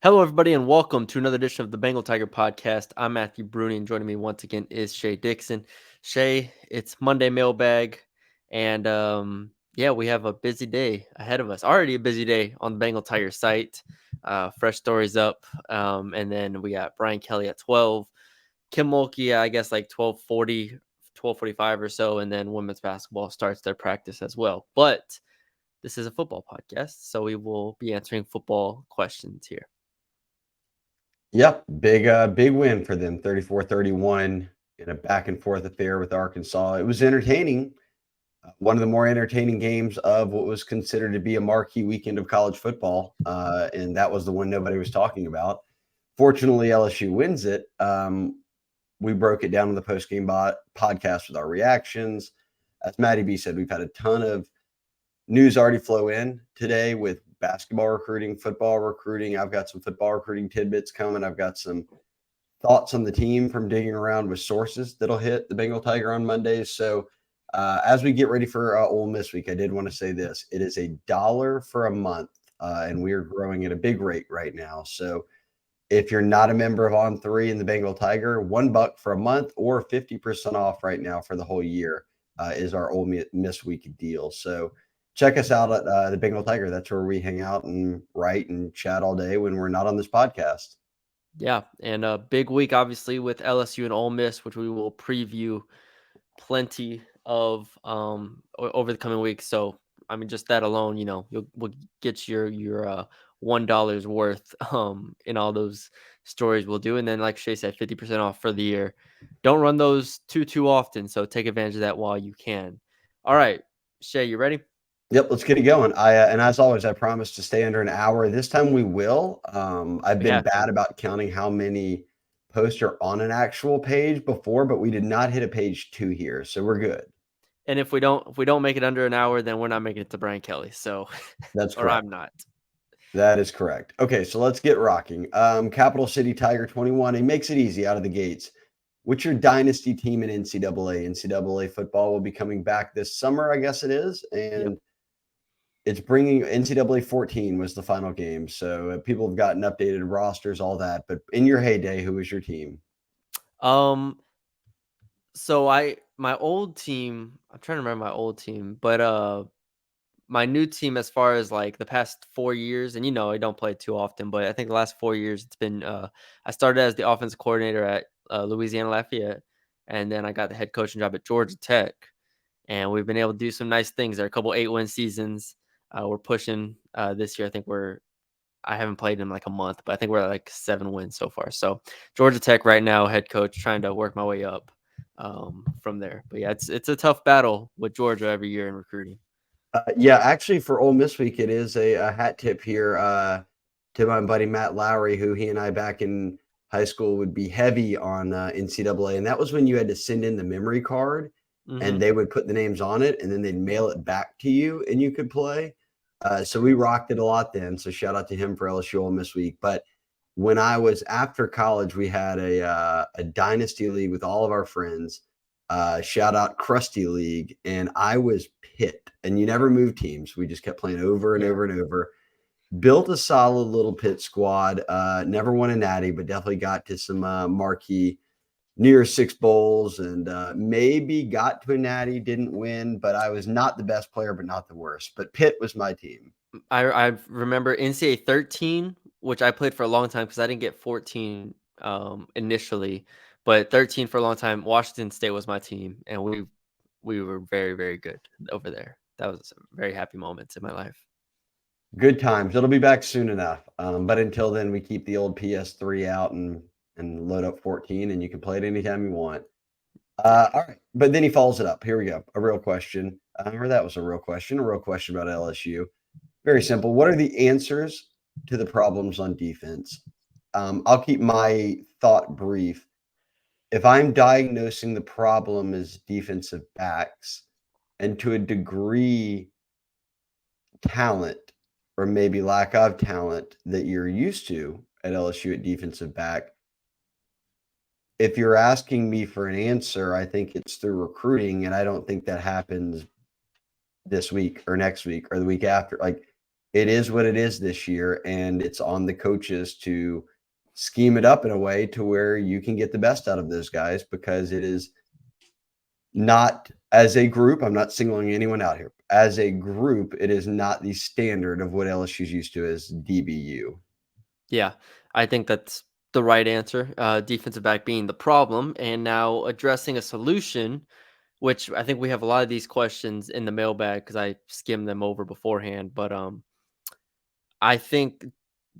Hello, everybody, and welcome to another edition of the Bengal Tiger podcast. I'm Matthew Brune, and joining me once again is Shea Dixon. Shea, it's Monday Mailbag, and yeah, we have a busy day ahead of us. Already a busy day on the Bengal Tiger site. Fresh stories up, and then we got Brian Kelly at 12, Kim Mulkey, I guess like 12:40, 12:45 or so, and then women's basketball starts their practice as well. But this is a football podcast, so we will be answering football questions here. Yep, big win for them, 34-31 in a back and forth affair with Arkansas. It was entertaining. One of the more entertaining games of what was considered to be a marquee weekend of college football, and that was the one nobody was talking about. Fortunately, LSU wins it. We broke it down in the post-game podcast with our reactions. As Maddie B said, we've had a ton of news already flow in today with basketball recruiting, football recruiting. I've got some football recruiting tidbits coming. I've got some thoughts on the team from digging around with sources that'll hit the Bengal Tiger on Mondays. So as we get ready for Ole Miss week, I did want to say this: it is $1 for a month, and we are growing at a big rate right now. So if you're not a member of On3 and the Bengal Tiger, $1 for a month or 50% off right now for the whole year is our Ole Miss week deal. So check us out at the Bengal Tiger. That's where we hang out and write and chat all day when we're not on this podcast. Yeah, and a big week, obviously, with LSU and Ole Miss, which we will preview plenty of over the coming weeks. So, I mean, just that alone, we'll get your $1 worth in all those stories we'll do, and then, like Shay said, 50% off for the year. Don't run those too often, so take advantage of that while you can. All right, Shay, you ready? Yep, let's get it going. And as always, I promise to stay under an hour. This time we will. I've We been have to. bad about counting how many posts are on an actual page before, but we did not hit a page 2 here, so we're good. And if we don't make it under an hour, then we're not making it to Brian Kelly. So, That's or correct. I'm not. That is correct. Okay, so let's get rocking. Capital City Tiger 21. He makes it easy out of the gates. What's your dynasty team in NCAA? NCAA football will be coming back this summer, I guess it is, Yep. and it's bringing NCAA 14 was the final game. So people have gotten updated rosters, all that. But in your heyday, who was your team? Um, So my old team, I'm trying to remember my old team, but my new team as far as like the past 4 years, and I don't play it too often, but I think the last 4 years it's been I started as the offensive coordinator at Louisiana Lafayette, and then I got the head coaching job at Georgia Tech, and we've been able to do some nice things. There are a couple 8-win seasons. We're pushing this year. I haven't played in like a month, but I think we're at like 7 wins so far. So Georgia Tech right now, head coach, trying to work my way up from there. But yeah, it's a tough battle with Georgia every year in recruiting. Yeah, actually, for Ole Miss week, it is a hat tip here to my buddy Matt Lowry, who he and I back in high school would be heavy on NCAA, and that was when you had to send in the memory card, Hmm. and they would put the names on it, and then they'd mail it back to you, and you could play. So we rocked it a lot then. So shout out to him for LSU Ole Miss week. But when I was after college, we had a dynasty league with all of our friends. Shout out Krusty League, and I was Pitt. And you never moved teams. We just kept playing over and Yeah. over and over. Built a solid little Pitt squad. Never won a natty, but definitely got to some marquee near six bowls and maybe got to a natty. Didn't win, but I was not the best player, but not the worst. But Pitt was my team. I remember NCAA 13, which I played for a long time because I didn't get 14 initially, but 13 for a long time. Washington State was my team, and we were very, very good over there. That was very happy moments in my life. Good times. It'll be back soon enough. But until then, we keep the old PS3 out and load up 14, and you can play it anytime you want. Yeah. All right. But then he follows it up. Here we go. A real question. Or that was a real question. A real question about LSU. Very simple. What are the answers to the problems on defense? I'll keep my thought brief. If I'm diagnosing the problem as defensive backs, and to a degree, talent or maybe lack of talent that you're used to at LSU at defensive back, if you're asking me for an answer, I think it's through recruiting, and I don't think that happens this week or next week or the week after. Like it is what it is this year, and it's on the coaches to scheme it up in a way to where you can get the best out of those guys because it is not as a group. I'm not singling anyone out here. As a group, it is not the standard of what LSU's used to as DBU. Yeah, I think that's the right answer. Defensive back being the problem, and now addressing a solution, which I think we have a lot of these questions in the mailbag because I skimmed them over beforehand. But I think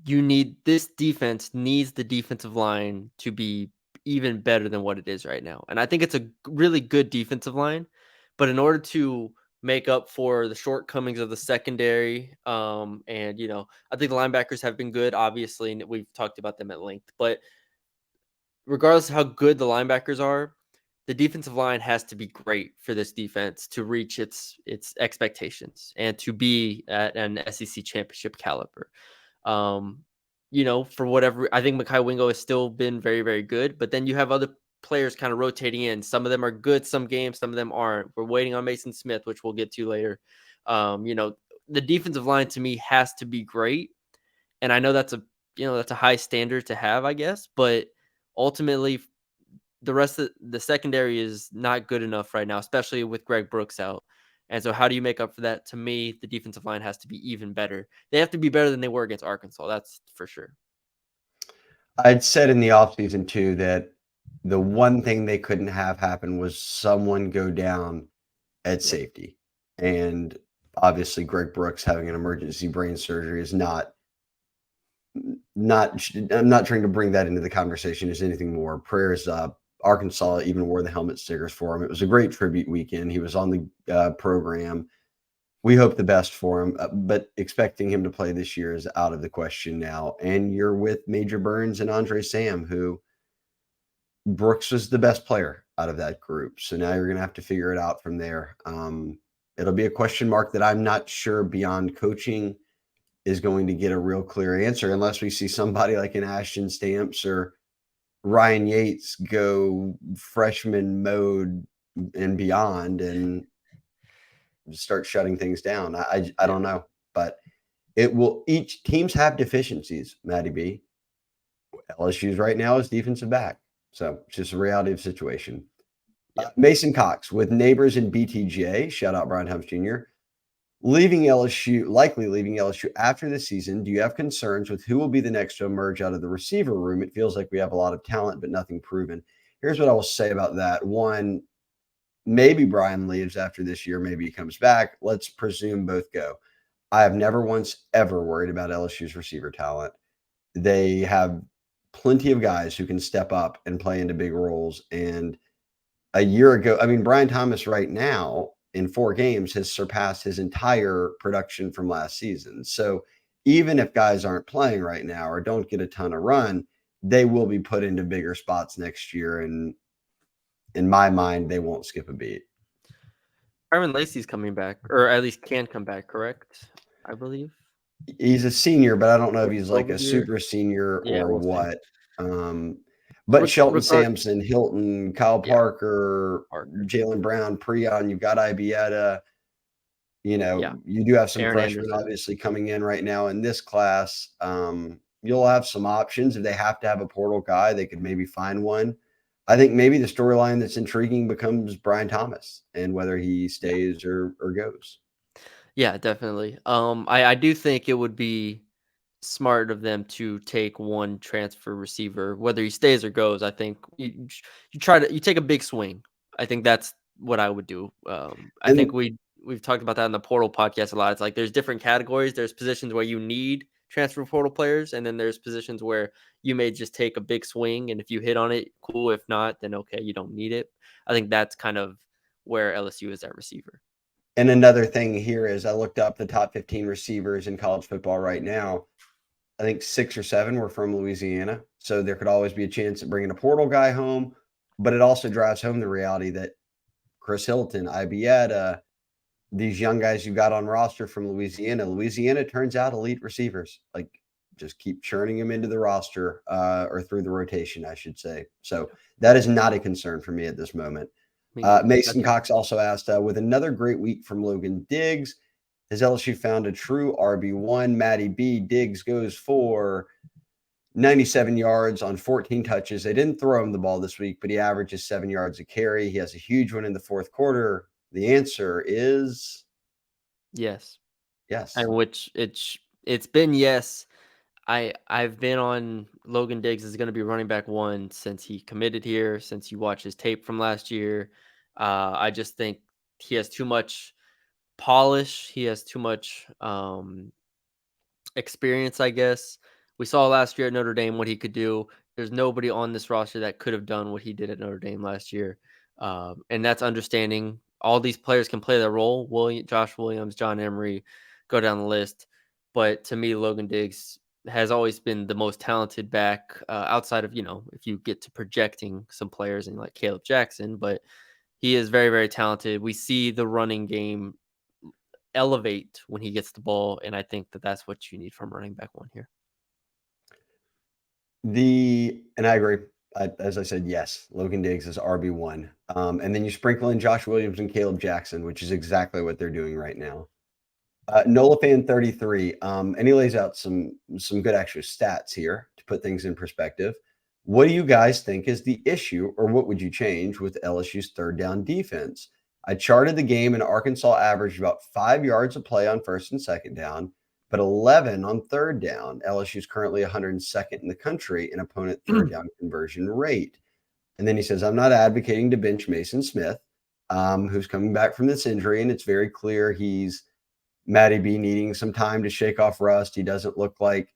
this defense needs the defensive line to be even better than what it is right now. And I think it's a really good defensive line, but in order to make up for the shortcomings of the secondary, and I think the linebackers have been good, obviously, and we've talked about them at length. But regardless of how good the linebackers are, the defensive line has to be great for this defense to reach its expectations and to be at an SEC championship caliber. Um, for whatever, I think Mekhi Wingo has still been very, very good, but then you have other players kind of rotating in. Some of them are good, some games, some of them aren't. We're waiting on Mason Smith, which we'll get to later. The defensive line to me has to be great, and I know that's a high standard to have, I guess, but ultimately the rest of the secondary is not good enough right now, especially with Greg Brooks out. And so, how do you make up for that? To me, the defensive line has to be even better. They have to be better than they were against Arkansas. That's for sure. I'd said in the offseason too that the one thing they couldn't have happen was someone go down at Yep. safety. And obviously Greg Brooks having an emergency brain surgery is not I'm not trying to bring that into the conversation as anything more. Prayers up. Arkansas even wore the helmet stickers for him. It was a great tribute weekend. He was on the program. We hope the best for him, but expecting him to play this year is out of the question now. And you're with Major Burns and Andre Sam, who Brooks was the best player out of that group. So now you're going to have to figure it out from there. It'll be a question mark that I'm not sure beyond coaching is going to get a real clear answer unless we see somebody like an Ashton Stamps or Ryan Yates go freshman mode and beyond and start shutting things down. I Yeah. don't know, but it will. Each teams have deficiencies. Matty B. LSU's right now is defensive back, so it's just a reality of the situation. Yeah. Mason Cox with neighbors in BTJ. Shout out Brian Hubbs Jr. Likely leaving LSU after the season. Do you have concerns with who will be the next to emerge out of the receiver room? It feels like we have a lot of talent, but nothing proven. Here's what I will say about that. One, maybe Brian leaves after this year. Maybe he comes back. Let's presume both go. I have never once ever worried about LSU's receiver talent. They have plenty of guys who can step up and play into big roles. And a year ago, I mean, Brian Thomas right now in 4 games has surpassed his entire production from last season. So even if guys aren't playing right now or don't get a ton of run, they will be put into bigger spots next year. And in my mind, they won't skip a beat. Byron Lacey's coming back, or at least can come back, correct? I believe. He's a senior, but I don't know if he's like a COVID year. super senior Yeah, or we'll see. what. But Shelton Regard Sampson, Hilton, Kyle Yeah, Parker, Parker. Jalen Brown, Preon, you've got Ibieta. Yeah, You do have some Aaron freshmen Anderson. obviously coming in right now in this class. You'll have some options. If they have to have a portal guy, they could maybe find one. I think maybe the storyline that's intriguing becomes Brian Thomas and whether he Yeah. stays or goes. Yeah, definitely. I do think it would be smart of them to take one transfer receiver, whether he stays or goes. I think you take a big swing. I think that's what I would do. I And think the we've talked about that in the portal podcast a lot. It's like there's different categories. There's positions where you need transfer portal players, and then there's positions where you may just take a big swing, and if you hit on it, cool. If not, then okay, you don't need it. I think that's kind of where LSU is at receiver. And another thing here is I looked up the top 15 receivers in college football right now. I think 6 or 7 were from Louisiana. So there could always be a chance of bringing a portal guy home. But it also drives home the reality that Chris Hilton, Ibieta, these young guys you got on roster from Louisiana turns out elite receivers. Like just keep churning them into the roster or through the rotation, I should say. So that is not a concern for me at this moment. Me neither. Mason Cox also asked, with another great week from Logan Diggs, Has LSU found a true RB1? Matty B. Diggs goes for 97 yards on 14 touches. They didn't throw him the ball this week, but he averages 7 yards a carry. He has a huge one in the fourth quarter. The answer is Yes. yes. And which it's been yes. I've been on Logan Diggs is going to be running back one since he committed here. Since you watch his tape from last year, I just think he has too much polish. He has too much experience, I guess. We saw last year at Notre Dame what he could do. There's nobody on this roster that could have done what he did at Notre Dame last year, and that's understanding. All these players can play their role. Josh Williams, John Emery, go down the list. But to me, Logan Diggs has always been the most talented back outside of, if you get to projecting some players in like Caleb Jackson, but he is very, very talented. We see the running game elevate when he gets the ball, and I think that that's what you need from running back one here. And I agree. As I said, yes, Logan Diggs is RB1. And then you sprinkle in Josh Williams and Caleb Jackson, which is exactly what they're doing right now. NolaFan 33, and he lays out some good extra stats here to put things in perspective. What do you guys think is the issue, or what would you change with LSU's third down defense? I charted the game, and Arkansas averaged about 5 yards a play on first and second down, but 11 on third down. LSU is currently 102nd in the country in opponent third down conversion rate. And then he says, I'm not advocating to bench Mason Smith, who's coming back from this injury, and it's very clear he's Matty B needing some time to shake off rust. He doesn't look like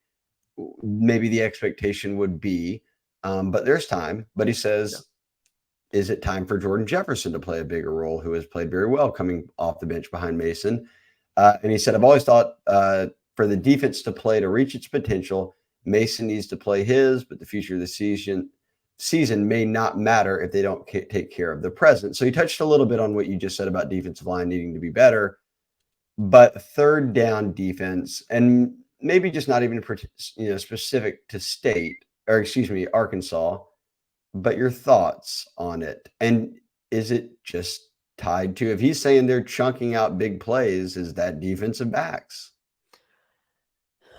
maybe the expectation would be, but there's time. But he says, is it time for Jordan Jefferson to play a bigger role, who has played very well coming off the bench behind Mason? And he said, I've always thought for the defense to play to reach its potential, Mason needs to play his, but the future of the season may not matter if they don't take care of the present. So he touched a little bit on what you just said about defensive line needing to be better. But third down defense, and maybe just not even specific to Arkansas, but your thoughts on it. And is it just tied to, if he's saying they're chunking out big plays, is that defensive backs?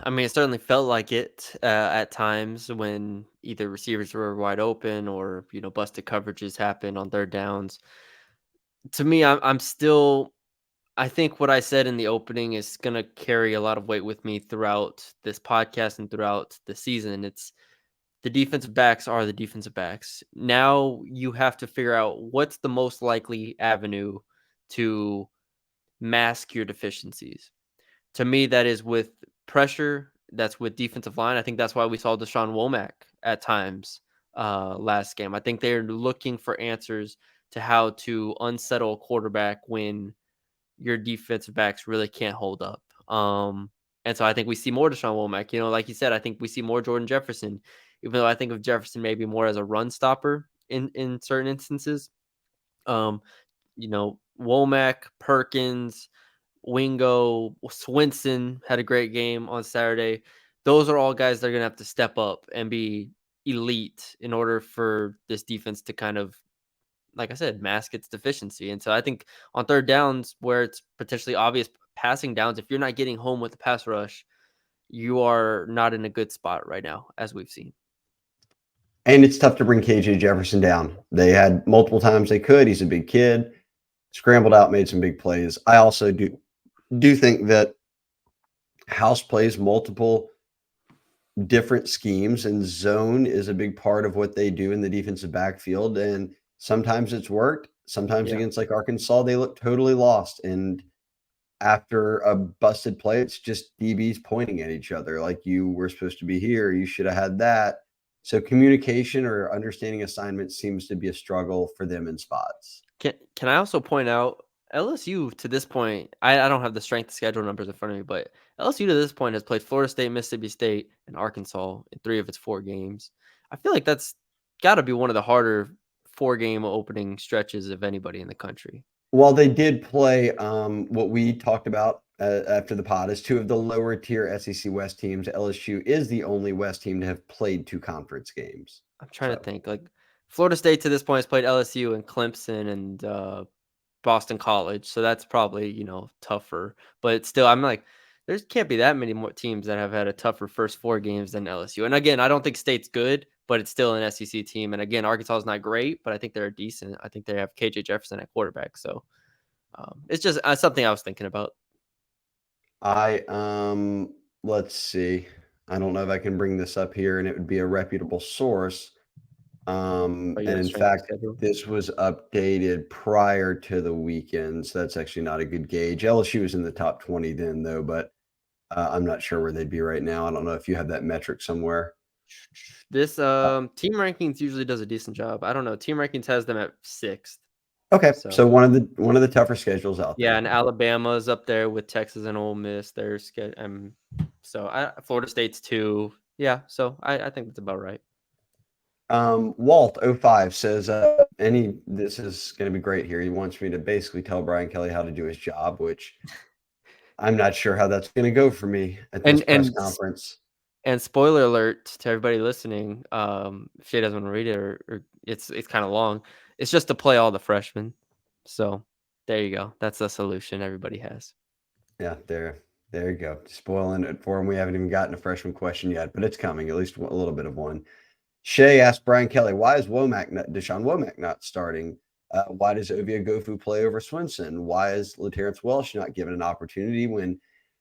I mean, it certainly felt like it at times when either receivers were wide open or, busted coverages happen on third downs. To me, I'm still, I think what I said in the opening is going to carry a lot of weight with me throughout this podcast and throughout the season. It's the defensive backs are the defensive backs. Now you have to figure out what's the most likely avenue to mask your deficiencies. To me, that is with pressure. That's with defensive line. I think that's why we saw Deshaun Womack at times last game. I think they're looking for answers to how to unsettle a quarterback when your defensive backs really can't hold up. And so I think we see more Deshaun Womack. Like you said, I think we see more Jordan Jefferson, even though I think of Jefferson maybe more as a run stopper in certain instances. Womack, Perkins, Wingo, Swinson had a great game on Saturday. Those are all guys that are going to have to step up and be elite in order for this defense to kind of, like I said, mask its deficiency. And so I think on third downs where it's potentially obvious passing downs, if you're not getting home with the pass rush, you are not in a good spot right now, as we've seen. And it's tough to bring KJ Jefferson down. They had multiple times they could. He's a big kid, scrambled out, made some big plays. I also do think that House plays multiple different schemes, and zone is a big part of what they do in the defensive backfield. And sometimes it's worked. Sometimes against like Arkansas, they look totally lost. And after a busted play, it's just DBs pointing at each other like, you were supposed to be here. You should have had that. So communication or understanding assignments seems to be a struggle for them in spots. Can I also point out LSU to this point? I don't have the strength schedule numbers in front of me, but LSU to this point has played Florida State, Mississippi State, and Arkansas in 3 of its 4 games. I feel like that's got to be one of the harder 4-game opening stretches of anybody in the country. While they did play what we talked about after the pod is 2 of the lower tier SEC West teams, LSU is the only West team to have played 2 conference games. I'm trying to think. Like Florida State to this point has played LSU and Clemson and Boston College, so that's probably, tougher. But still, I'm like, there can't be that many more teams that have had a tougher first 4 games than LSU. And again, I don't think State's good, but it's still an SEC team. And again, Arkansas is not great, but I think they're decent. I think they have KJ Jefferson at quarterback. So it's just something I was thinking about. I let's see. I don't know if I can bring this up here, and it would be a reputable source. Are you And a in strength of fact, schedule? this was updated prior to the weekend, so that's actually not a good gauge. LSU was in the top 20 then, though, but I'm not sure where they'd be right now. I don't know if you have that metric somewhere. This team rankings usually does a decent job. I don't know. Team rankings has them at 6th. Okay, So so one of the tougher schedules out yeah, there. and Alabama's up there with Texas and Ole Miss. They're so Florida State's 2. Yeah, so I think that's about right. Walt05 says, this is going to be great here. He wants me to basically tell Brian Kelly how to do his job, which I'm not sure how that's going to go for me at this And press and conference. and spoiler alert to everybody listening, if Shay doesn't want to read it or it's kind of long. It's just to play all the freshmen. So there you go. That's the solution everybody has. Yeah, there you go. Spoiling it for him. We haven't even gotten a freshman question yet, but it's coming, at least a little bit of one. Shay asked Brian Kelly, why is Deshaun Womack not starting? Why does Ovia Gofu play over Swinson? Why is LaTerrence Welsh not given an opportunity when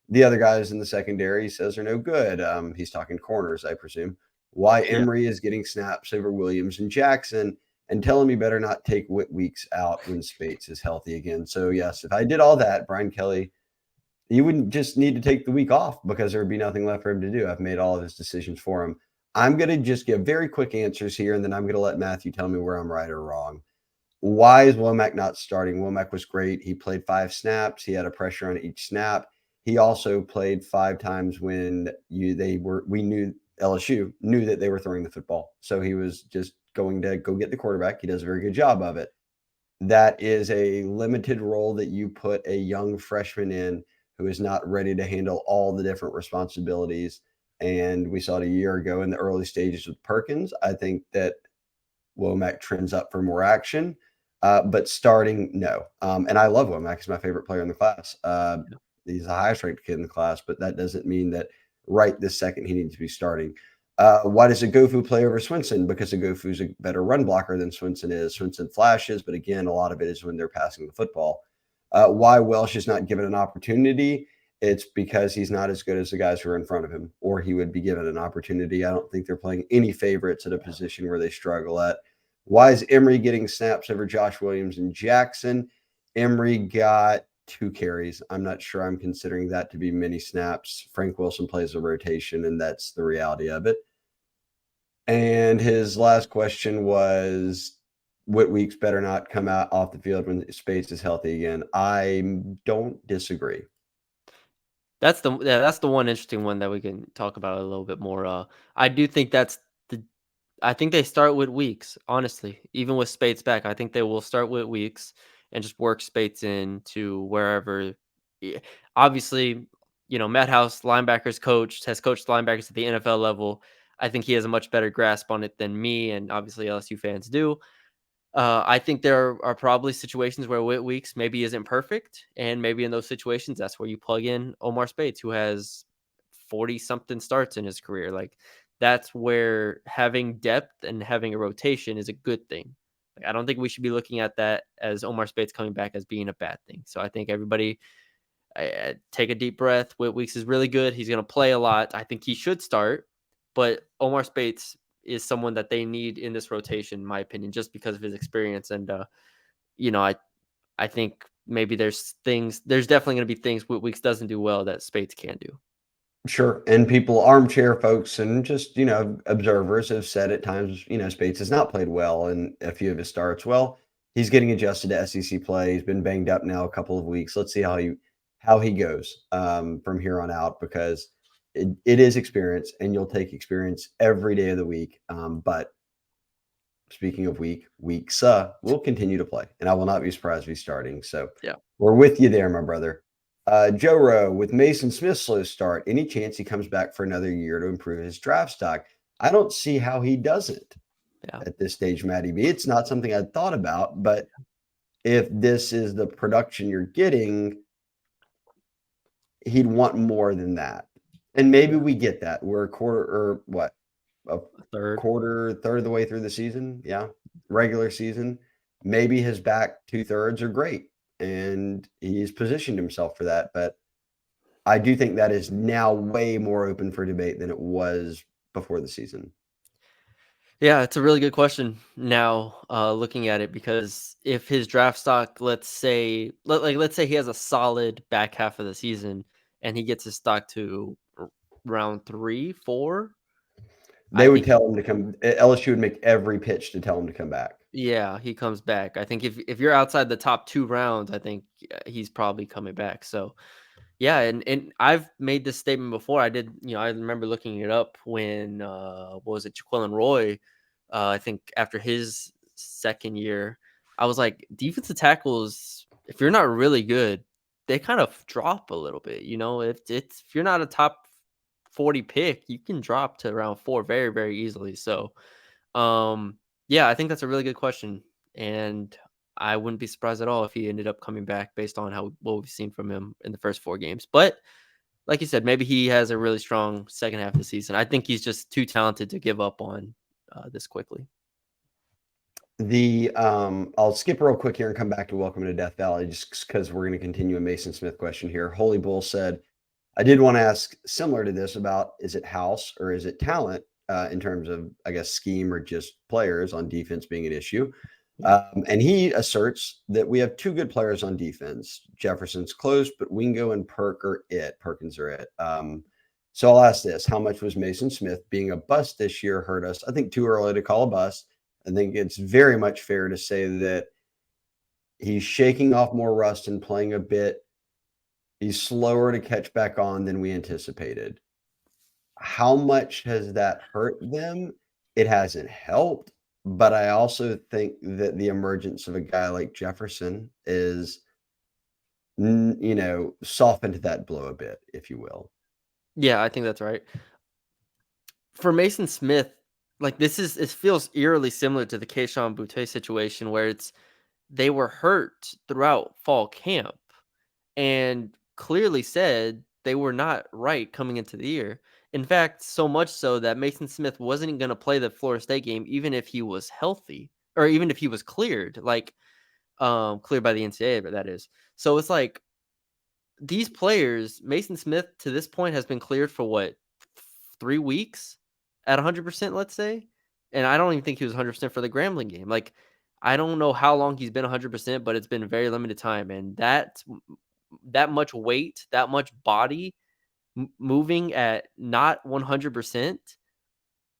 the other guys in the secondary he says are no good? He's talking corners, I presume. Why Yeah. Emory is getting snaps over Williams and Jackson, and telling me better not take Whit Weeks out when Spates is healthy again. So yes, if I did all that, Brian Kelly, he wouldn't just need to take the week off because there would be nothing left for him to do. I've made all of his decisions for him. I'm going to just give very quick answers here, and then I'm going to let Matthew tell me where I'm right or wrong. Why is Womack not starting? Womack was great. He played 5 snaps. He had a pressure on each snap. He also played 5 times when we knew LSU knew that they were throwing the football. So he was just going to go get the quarterback. He does a very good job of it. That is a limited role that you put a young freshman in who is not ready to handle all the different responsibilities. And we saw it a year ago in the early stages with Perkins. I think that Womack trends up for more action, but starting, no. And I love Womack. He's my favorite player in the class. He's the highest ranked kid in the class, but that doesn't mean that right this second he needs to be starting. Why does Agofu play over Swinson? Because Agofu's a better run blocker than Swinson is. Swinson flashes, but again, a lot of it is when they're passing the football. Why Welsh is not given an opportunity? It's because he's not as good as the guys who are in front of him, or he would be given an opportunity. I don't think they're playing any favorites at a position where they struggle at. Why is Emory getting snaps over Josh Williams and Jackson? Emory got 2 carries. I'm not sure I'm considering that to be many snaps. Frank Wilson plays a rotation, and that's the reality of it. And his last question was, Whit Weeks better not come out off the field when Space is healthy again. I don't disagree. That's the one interesting one that we can talk about a little bit more. I do think I think they start with Weeks, honestly. Even with Spates back, I think they will start with Weeks and just work Spates into wherever. Yeah, obviously, Matt House, linebackers coach, has coached linebackers at the NFL level. I think he has a much better grasp on it than me, and obviously LSU fans do. I think there are probably situations where Whit Weeks maybe isn't perfect, and maybe in those situations, that's where you plug in Omar Speights, who has 40 something starts in his career. Like that's where having depth and having a rotation is a good thing. Like, I don't think we should be looking at that as Omar Speights coming back as being a bad thing. So I think everybody take a deep breath. Whit Weeks is really good. He's going to play a lot. I think he should start, but Omar Speights is someone that they need in this rotation, in my opinion, just because of his experience. And, you know, I think maybe there's definitely going to be things Whit Weeks doesn't do well that Speights can do. Sure. And people, armchair folks, and just, observers have said at times, Spates has not played well in a few of his starts. Well, he's getting adjusted to SEC play. He's been banged up now a couple of weeks. Let's see how he goes from here on out, because it is experience, and you'll take experience every day of the week. But speaking of weeks, will continue to play, and I will not be surprised if he's starting. So Yeah. we're with you there, my brother. Joe Rowe, with Mason Smith's slow start, any chance he comes back for another year to improve his draft stock? I don't see how he doesn't Yeah. at this stage, Matty B. It's not something I'd thought about, but if this is the production you're getting, he'd want more than that. And maybe Yeah, we get that. We're a quarter or what? A a third. third of the way through the season. Yeah. Regular season. Maybe his back 2/3 are great and he's positioned himself for that. But I do think that is now way more open for debate than it was before the season. Yeah, it's a really good question now, looking at it, because if his draft stock, let's say, let's say he has a solid back half of the season and he gets his stock to round 3, 4, They I would think he, tell him to come. LSU would make every pitch to tell him to come back. yeah, he comes back. I think if you're outside the top 2 rounds, I think he's probably coming back. So yeah, and I've made this statement before. I did, I remember looking it up when what was it, Jaquelin Roy, I think after his second year, I was like, defensive tackles, if you're not really good, they kind of drop a little bit. If you're not a top 40 pick, you can drop to around 4 very, very easily. So yeah, I think that's a really good question. And I wouldn't be surprised at all if he ended up coming back based on what we've seen from him in the first 4 games. But like you said, maybe he has a really strong second half of the season. I think he's just too talented to give up on this quickly. I'll skip real quick here and come back to Welcome to Death Valley just because we're going to continue a Mason Smith question here. Holy Bull said, I did want to ask similar to this about is it house or is it talent in terms of, I guess, scheme or just players on defense being an issue. Yeah. And he asserts that we have 2 good players on defense. Jefferson's close, but Wingo and Perkins are it. So I'll ask this. How much was Mason Smith being a bust this year hurt us? I think too early to call a bust. I think it's very much fair to say that he's shaking off more rust and playing a bit. He's slower to catch back on than we anticipated. How much has that hurt them? It hasn't helped, but I also think that the emergence of a guy like Jefferson is, softened that blow a bit, if you will. Yeah, I think that's right. For Mason Smith, like it feels eerily similar to the Keyshawn Butte situation where they were hurt throughout fall camp and clearly said they were not right coming into the year. In fact, so much so that Mason Smith wasn't going to play the Florida State game even if he was healthy or even if he was cleared, cleared by the NCAA, but that is. So it's like these players, Mason Smith to this point has been cleared for what, 3 weeks at 100%, let's say. And I don't even think he was 100% for the Grambling game. Like, I don't know how long he's been 100%, but it's been very limited time. And that much weight, that much body moving at not 100%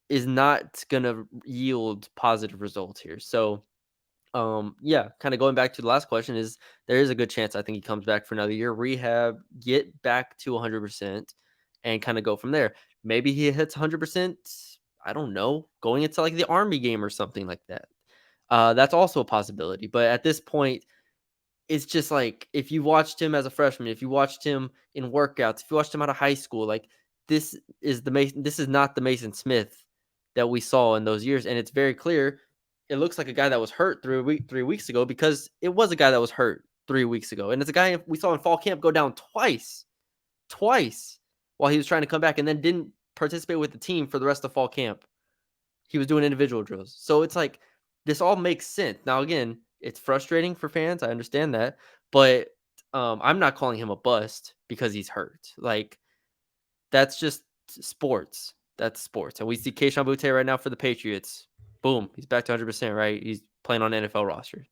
is not going to yield positive results here. So, yeah, kind of going back to the last question is there is a good chance I think he comes back for another year, rehab, get back to 100% and kind of go from there. Maybe he hits 100%. I don't know, going into like the Army game or something like that. That's also a possibility. But at this point, it's just like if you watched him as a freshman, if you watched him in workouts, if you watched him out of high school, like this is not the Mason Smith that we saw in those years, and it's very clear. It looks like a guy that was hurt 3 weeks ago because it was a guy that was hurt 3 weeks ago, and it's a guy we saw in fall camp go down twice while he was trying to come back, and then didn't participate with the team for the rest of fall camp. He was doing individual drills. So it's like this all makes sense. Now again, it's frustrating for fans. I understand that, but I'm not calling him a bust because he's hurt. Like that's just sports. That's sports. And we see Keyshawn Butte right now for the Patriots. Boom, he's back to 100%. Right, he's playing on NFL roster.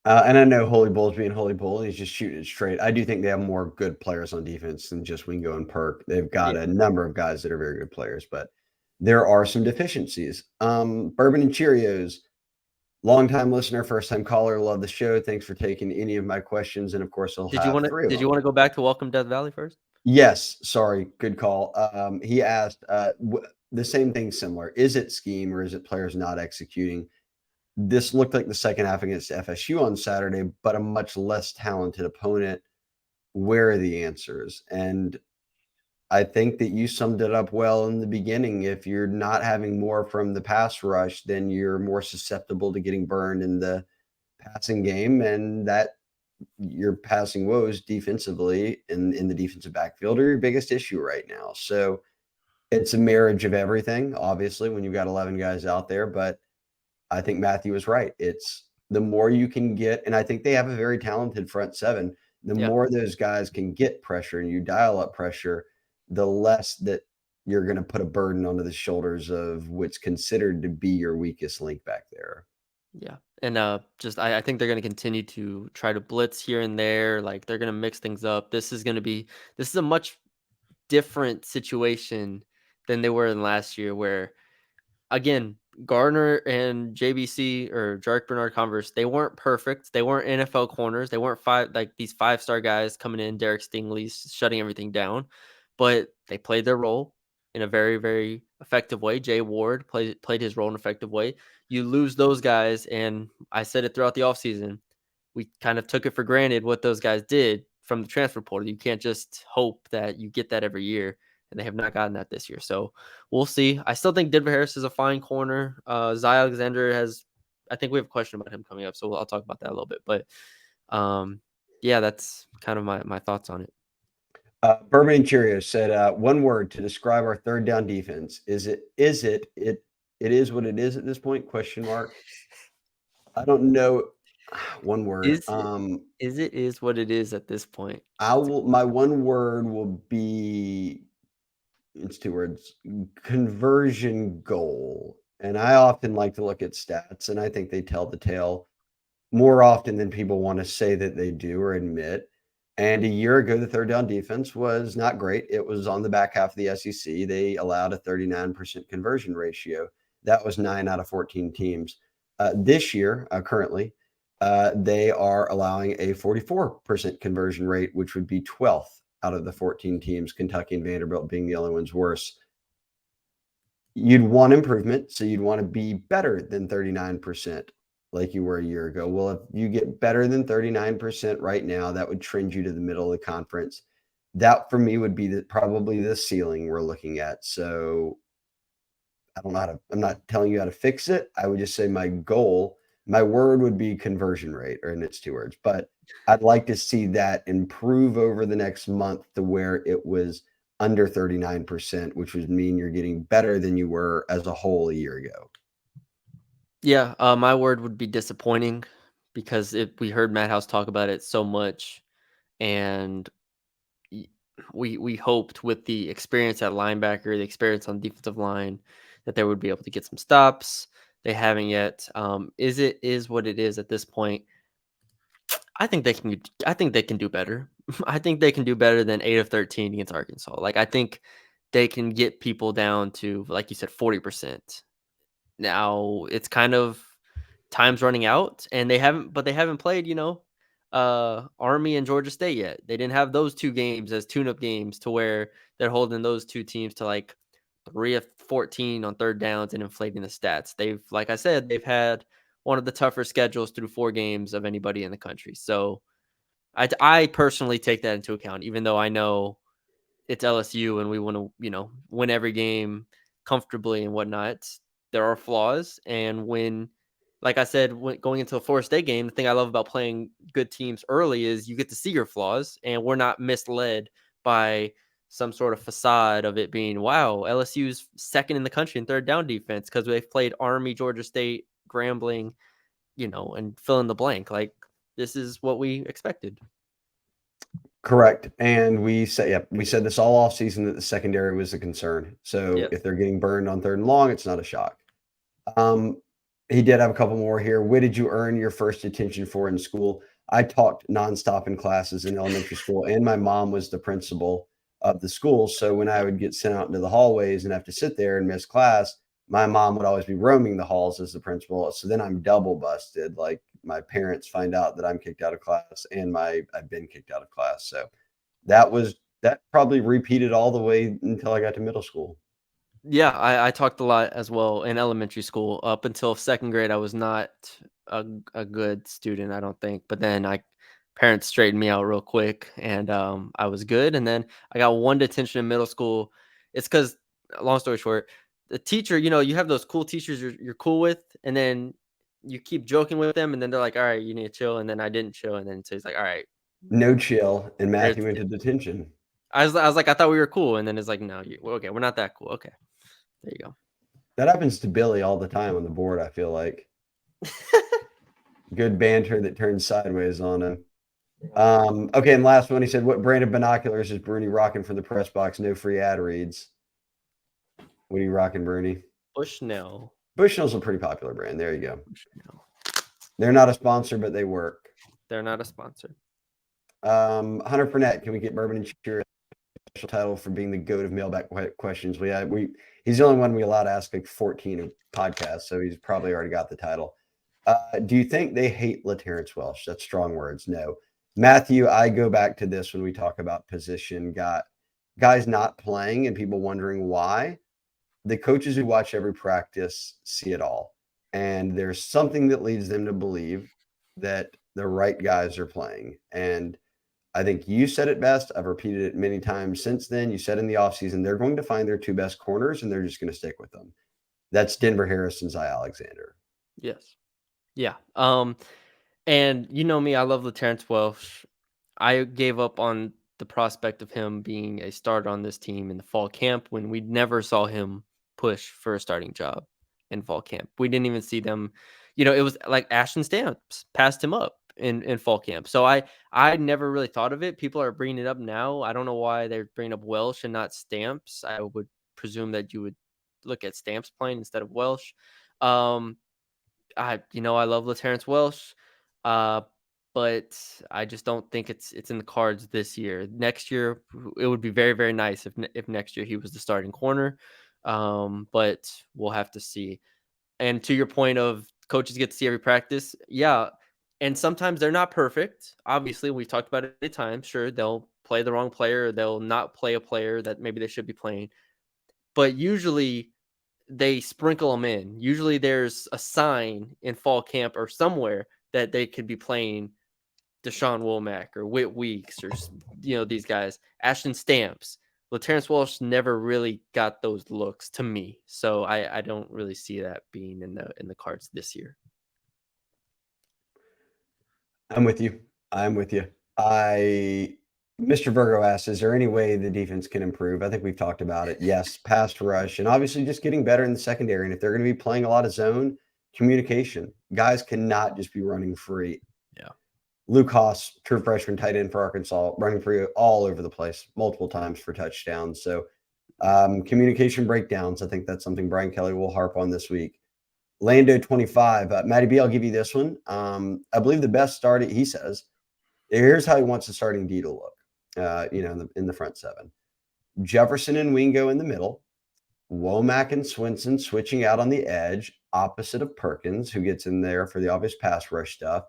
And I know Holy Bull's being Holy Bull. He's just shooting it straight. I do think they have more good players on defense than just Wingo and Perk. They've got Yeah. a number of guys that are very good players, but there are some deficiencies. Bourbon and Cheerios, longtime listener, first time caller. Love the show. Thanks for taking any of my questions. And of course, I'll Did you have want to? 3 of Did you them. want to go back to Welcome Death Valley first? Yes. Sorry. Good call. He asked the same thing similar. Is it scheme or is it players not executing? This looked like the second half against FSU on Saturday, but a much less talented opponent. Where are the answers? And I think that you summed it up well in the beginning. If you're not having more from the pass rush, then you're more susceptible to getting burned in the passing game, and that your passing woes defensively in the defensive backfield are your biggest issue right now. So it's a marriage of everything, obviously, when you've got 11 guys out there. But I think Matthew was right. It's the more you can get, and I think they have a very talented front seven. The Yeah. more those guys can get pressure and you dial up pressure, the less that you're going to put a burden onto the shoulders of what's considered to be your weakest link back there. Yeah. And just I think they're gonna continue to try to blitz here and there. Like they're gonna mix things up. This is a much different situation than they were in last year where again, Gardner and JBC or Jarek Bernard Converse, they weren't perfect. They weren't NFL corners. They weren't these 5-star guys coming in, Derek Stingley shutting everything down, but they played their role in a very, very effective way. Jay Ward played his role in an effective way. You lose those guys, and I said it throughout the offseason. We kind of took it for granted what those guys did from the transfer portal. You can't just hope that you get that every year, and they have not gotten that this year. So we'll see. I still think Denver Harris is a fine corner. Zy Alexander has, I think we have a question about him coming up, so I'll talk about that a little bit. But yeah, that's kind of my thoughts on it. Bourbon and Cheerios said one word to describe our third down defense. It is what it is at this point? Question mark. I don't know. One word. Is it is what it is at this point? I will. My one word will be. It's two words. Conversion goal. And I often like to look at stats, and I think they tell the tale more often than people want to say that they do or admit. And a year ago, the third down defense was not great. It was on the back half of the SEC. They allowed a 39% conversion ratio. That was 9 out of 14 teams. This year, currently, they are allowing a 44% conversion rate, which would be 12th out of the 14 teams, Kentucky and Vanderbilt being the only ones worse. You'd want improvement, so you'd want to be better than 39% like you were a year ago. Well, if you get better than 39% right now, that would trend you to the middle of the conference. That for me would be probably the ceiling we're looking at. So I don't know how to, I'm not telling you how to fix it. I would just say my goal, my word would be conversion rate, or and it's two words, but I'd like to see that improve over the next month to where it was under 39%, which would mean you're getting better than you were as a whole a year ago. Yeah, my word would be disappointing because we heard Matt House talk about it so much, and y- we hoped with the experience at linebacker, the experience on defensive line, that they would be able to get some stops. They haven't yet. Is what it is at this point. I think they can. I think they can do better. I think they can do better than 8 of 13 against Arkansas. Like I think they can get people down to, like you said, 40%. Now it's kind of time's running out, and they haven't played, Army and Georgia State yet. They didn't have those two games as tune-up games to where they're holding those two teams to like 3 of 14 on third downs and inflating the stats. Like I said, they've had one of the tougher schedules through 4 games of anybody in the country. So I personally take that into account, even though I know it's LSU and we want to, win every game comfortably and whatnot. There are flaws. And like I said, when going into a Florida State game, the thing I love about playing good teams early is you get to see your flaws and we're not misled by some sort of facade of it being, wow, LSU's second in the country in third down defense because they've played Army, Georgia State, Grambling, and fill in the blank. Like, this is what we expected. Correct. And we said this all off season that the secondary was a concern. So Yep. if they're getting burned on third and long, it's not a shock. Um, he did have a couple more here. What did you earn your first detention for in school? I talked nonstop in classes in elementary school, and my mom was the principal of the school. So when I Yep. would get sent out into the hallways and have to sit there and miss class, my mom would always be roaming the halls as the principal. So then I'm double busted. Like my parents find out that I'm kicked out of class and I've been kicked out of class. So that probably repeated all the way until I got to middle school. Yeah, I talked a lot as well in elementary school. Up until second grade, I was not a good student, I don't think. But then parents straightened me out real quick, and I was good. And then I got one detention in middle school. It's because, long story short, the teacher, you have those cool teachers you're cool with, and then you keep joking with them, and then they're like, "All right, you need to chill," and then I didn't chill, and then so he's like, "All right, No chill, and there's." Matthew went to detention. I was like, "I thought we were cool," and then it's like, "No, okay, we're not that cool." Okay, there you go. That happens to Billy all the time on the board, I feel like. Good banter that turns sideways on him. Okay, and last one, he said, "What brand of binoculars is Bruni rocking for the press box? No free ad reads." What are you rocking, Bruni? Bushnell. Bushnell's a pretty popular brand. There you go. Bushnell. They're not a sponsor, but they work. They're not a sponsor. Hunter Fournette, can we get Bourbon and Cheer a special title for being the goat of mailbag questions? He's the only one we allowed to ask like 14 podcasts, so he's probably already got the title. Do you think they hate LaTerrence Welsh? That's strong words. No. Matthew, I go back to this when we talk about position, guys not playing and people wondering why. The coaches who watch every practice see it all. And there's something that leads them to believe that the right guys are playing. And I think you said it best. I've repeated it many times since then. You said in the offseason, they're going to find their two best corners and they're just going to stick with them. That's Denver Harris and Zy Alexander. Yes. Yeah. And you know me, I love LaTerrence Welsh. I gave up on the prospect of him being a starter on this team in the fall camp when we never saw him push for a starting job in fall camp. We didn't even see them, it was like Ashton Stamps passed him up in fall camp. So I never really thought of it. People are bringing it up now. I don't know why they're bringing up Welsh and not Stamps. I would presume that you would look at Stamps playing instead of Welsh. I love LaTerrence Welsh, uh, but I just don't think it's in the cards this year. Next year, it would be very, very nice if next year he was the starting corner, but we'll have to see. And to your point of coaches get to see every practice, yeah, and sometimes they're not perfect. Obviously, we've talked about it many times. Sure, they'll play the wrong player, or they'll not play a player that maybe they should be playing, but usually they sprinkle them in. Usually there's a sign in fall camp or somewhere that they could be playing Deshaun Womack or Whit Weeks or these guys. Ashton Stamps. LaTerrence Walsh never really got those looks to me. So I don't really see that being in the cards this year. I'm with you. I'm with you. Mr. Virgo asks, is there any way the defense can improve? I think we've talked about it. Yes, pass rush, and obviously just getting better in the secondary. And if they're going to be playing a lot of zone, communication. Guys cannot just be running free. Yeah. Luke Haas, true freshman tight end for Arkansas, running free all over the place, multiple times for touchdowns. So communication breakdowns, I think that's something Brian Kelly will harp on this week. Lando 25. Matty B, I'll give you this one. I believe the best start, he says, here's how he wants the starting D to look, in the front seven. Jefferson and Wingo in the middle. Womack and Swinson switching out on the edge, opposite of Perkins, who gets in there for the obvious pass rush stuff.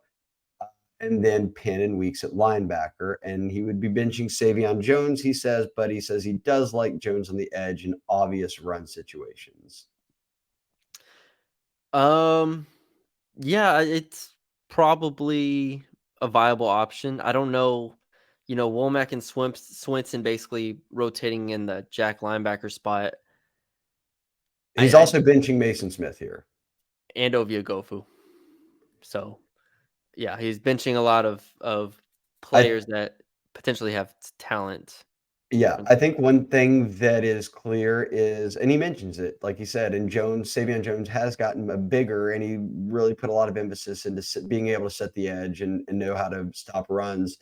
And then Penn and Weeks at linebacker. And he would be benching Savion Jones, he says, but he says he does like Jones on the edge in obvious run situations. Yeah, it's probably a viable option. I don't know, Womack and Swinson basically rotating in the Jack linebacker spot. He's also benching Mason Smith here. And Ovia Gofu. So, yeah, he's benching a lot of players that potentially have talent. Yeah, I think one thing that is clear is, and he mentions it, like he said, and Savion Jones has gotten bigger, and he really put a lot of emphasis into being able to set the edge and know how to stop runs.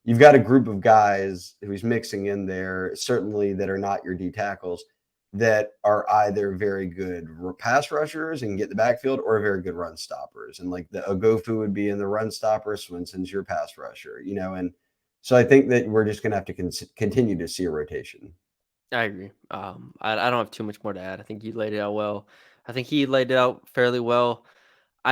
You've got a group of guys who he's mixing in there, certainly that are not your D tackles, that are either very good pass rushers and get the backfield or very good run stoppers. And like the Ogofu would be in the run stopper, Swinson's your pass rusher, and so I think that we're just going to have to continue to see a rotation. I agree. I don't have too much more to add. I think you laid it out well. I think he laid it out fairly well.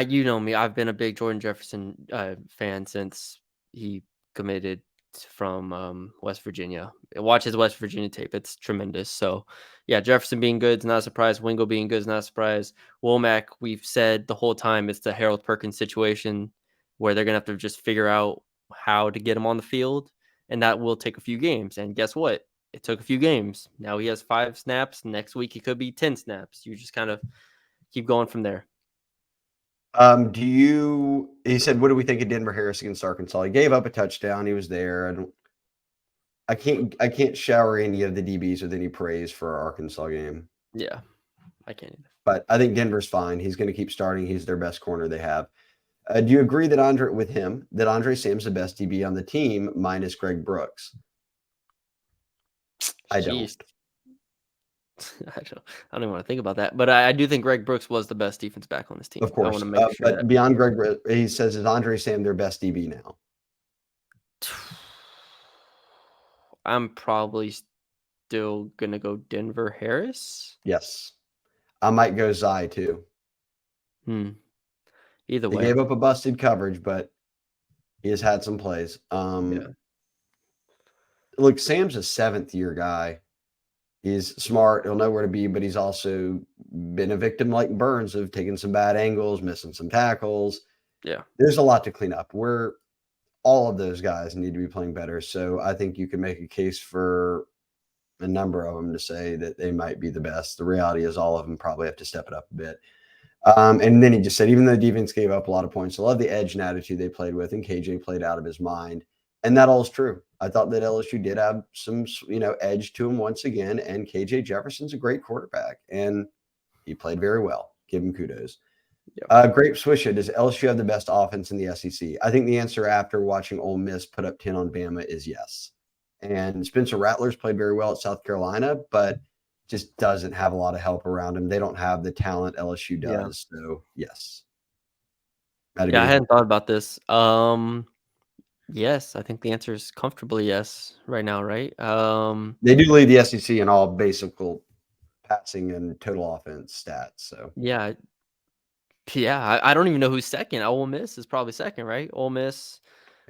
You know me, I've been a big Jordan Jefferson fan since he committed from West Virginia. Watch his West Virginia tape; it's tremendous. So, yeah, Jefferson being good is not a surprise. Wingo being good is not a surprise. Womack, we've said the whole time it's the Harold Perkins situation where they're gonna have to just figure out how to get him on the field, and that will take a few games. And guess what? It took a few games. Now he has 5 snaps. Next week he could be 10 snaps. You just kind of keep going from there. He said, what do we think of Denver Harris against Arkansas? He gave up a touchdown. He was there. I can't shower any of the DBs with any praise for our Arkansas game. Yeah, I can't either. But I think Denver's fine. He's going to keep starting. He's their best corner they have. Do you agree that Andre Sam's the best DB on the team minus Greg Brooks? I don't. Jeez. I don't even want to think about that. But I do think Greg Brooks was the best defense back on this team. Of I want course. to make sure But that beyond he says, is Andre Sam their best DB now? I'm probably still gonna go Denver Harris. Yes. I might go Zai too. Either They way. gave up a busted coverage, but he has had some plays. Yeah. Look, Sam's a 7th-year guy. He's smart. He'll know where to be, but he's also been a victim like Burns of taking some bad angles, missing some tackles. Yeah. There's a lot to clean up. All of those guys need to be playing better. So I think you can make a case for a number of them to say that they might be the best. The reality is all of them probably have to step it up a bit. And then he just said, even though the defense gave up a lot of points, I love the edge and attitude they played with, and KJ played out of his mind. And that all is true. I thought that LSU did have some, edge to him once again. And KJ Jefferson's a great quarterback, and he played very well. Give him kudos. Yep. Grape Swisha, does LSU have the best offense in the SEC? I think the answer after watching Ole Miss put up 10 on Bama is yes. And Spencer Rattler's played very well at South Carolina, but just doesn't have a lot of help around him. They don't have the talent LSU does. Yeah. So, yes. I hadn't thought about this. Yes, I think the answer is comfortably yes right now, right? They do lead the SEC in all basic passing and total offense stats. So, yeah. Yeah, I don't even know who's second. Ole Miss is probably second, right? Ole Miss,